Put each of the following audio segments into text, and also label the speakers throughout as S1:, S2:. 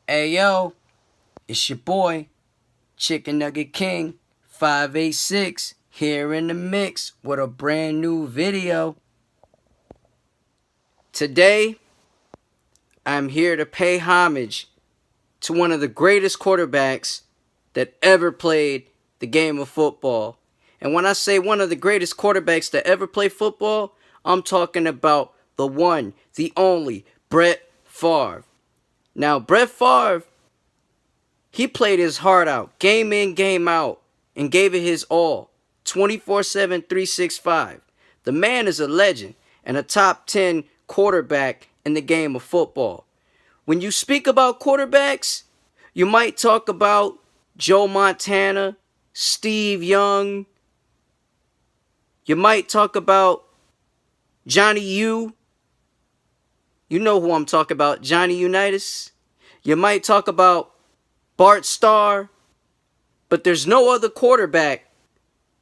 S1: Hey yo, it's your boy, Chicken Nugget King 586, here in the mix with a brand new video. Today, I'm here to pay homage to one of the greatest quarterbacks that ever played the game of football. And when I say one of the greatest quarterbacks that ever played football, I'm talking about the one, the only, Brett Favre. Now, Brett Favre, he played his heart out, game in, game out, and gave it his all, 24/7, 365. The man is a legend and a top 10 quarterback in the game of football. When you speak about quarterbacks, you might talk about Joe Montana, Steve Young. You might talk about Johnny U. You know who I'm talking about, Johnny Unitas. You might talk about Bart Starr, but there's no other quarterback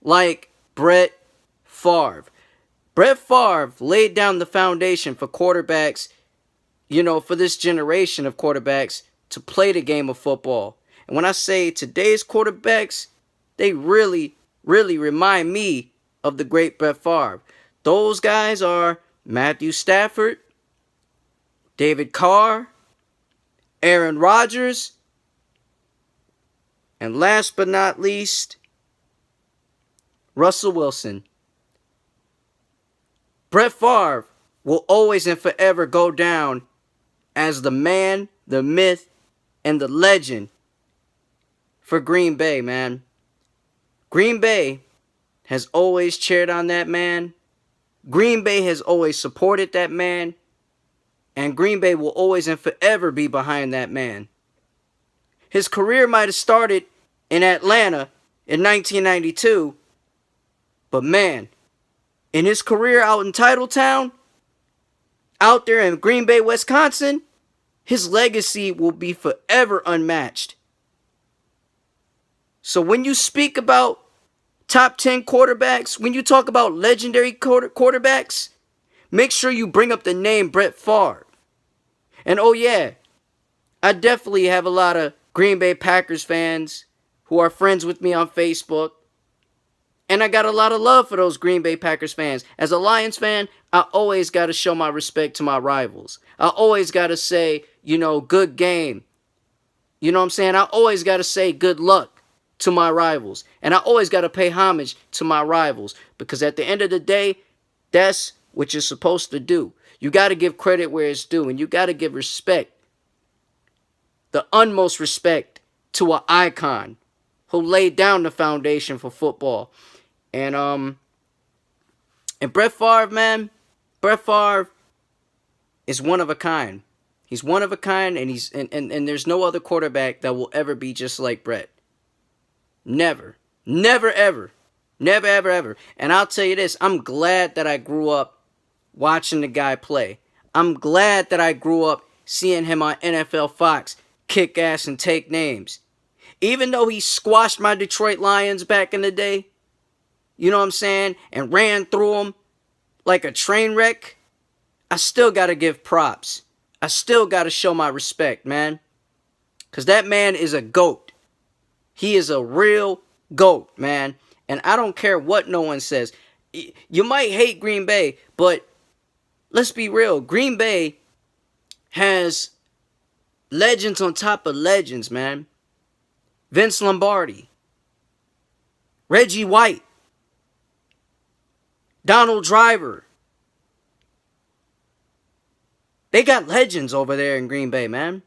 S1: like Brett Favre. Brett Favre laid down the foundation for quarterbacks, for this generation of quarterbacks to play the game of football. And when I say today's quarterbacks, they really, really remind me of the great Brett Favre. Those guys are Matthew Stafford, David Carr, Aaron Rodgers, and last but not least, Russell Wilson. Brett Favre will always and forever go down as the man, the myth, and the legend for Green Bay, man. Green Bay has always cheered on that man. Green Bay has always supported that man. And Green Bay will always and forever be behind that man. His career might have started in Atlanta in 1992. But man, in his career out in Titletown, out there in Green Bay, Wisconsin, his legacy will be forever unmatched. So when you speak about top 10 quarterbacks, when you talk about legendary quarterbacks, make sure you bring up the name Brett Favre. And oh yeah, I definitely have a lot of Green Bay Packers fans who are friends with me on Facebook. And I got a lot of love for those Green Bay Packers fans. As a Lions fan, I always got to show my respect to my rivals. I always got to say, good game. You know what I'm saying? I always got to say good luck to my rivals. And I always got to pay homage to my rivals. Because at the end of the day, that's what you're supposed to do. You got to give credit where it's due. And you got to give respect, the utmost respect, to an icon who laid down the foundation for football. And Brett Favre, man, Brett Favre is one of a kind. He's one of a kind, and there's no other quarterback that will ever be just like Brett. Never. Never, ever. Never, ever, ever. And I'll tell you this, I'm glad that I grew up watching the guy play. I'm glad that I grew up seeing him on NFL Fox kick ass and take names. Even though he squashed my Detroit Lions back in the day, you know what I'm saying, and ran through them like a train wreck, I still got to give props. I still got to show my respect, man. Because that man is a GOAT. He is a real GOAT, man. And I don't care what no one says. You might hate Green Bay, but let's be real. Green Bay has legends on top of legends, man. Vince Lombardi, Reggie White, Donald Driver. They got legends over there in Green Bay, man.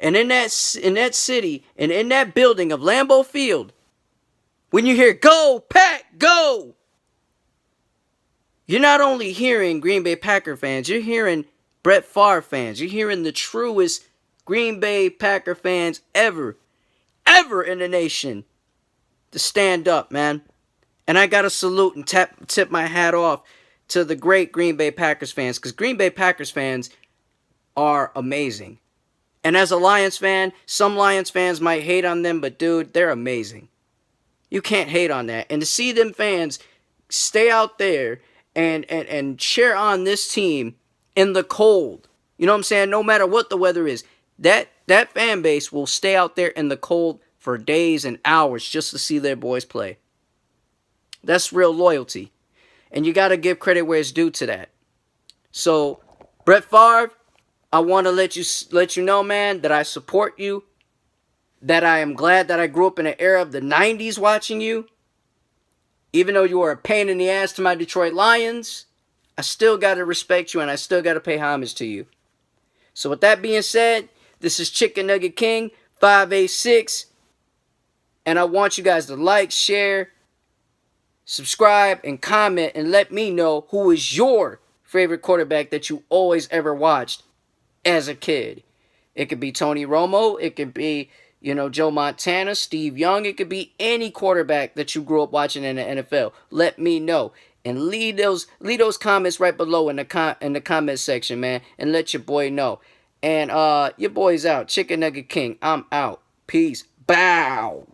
S1: And in that city and in that building of Lambeau Field, when you hear "Go Pack, go!" you're not only hearing Green Bay Packer fans, you're hearing Brett Favre fans. You're hearing the truest Green Bay Packer fans ever in the nation to stand up, man. And I got to salute and tip my hat off to the great Green Bay Packers fans, because Green Bay Packers fans are amazing. And as a Lions fan, some Lions fans might hate on them, but dude, they're amazing. You can't hate on that. And to see them fans stay out there and cheer on this team in the cold. You know what I'm saying? No matter what the weather is, that fan base will stay out there in the cold for days and hours just to see their boys play. That's real loyalty. And you got to give credit where it's due to that. So, Brett Favre, I want to let you know, man, that I support you. That I am glad that I grew up in an era of the 90s watching you. Even though you were a pain in the ass to my Detroit Lions, I still got to respect you and I still got to pay homage to you. So with that being said, this is Chicken Nugget King 586. And I want you guys to like, share, subscribe, and comment and let me know who is your favorite quarterback that you always ever watched as a kid. It could be Tony Romo. It could be, Joe Montana, Steve Young. It could be any quarterback that you grew up watching in the NFL. Let me know. And leave those comments right below in the comment section, man. And let your boy know. And your boy's out. Chicken Nugget King. I'm out. Peace. Bow.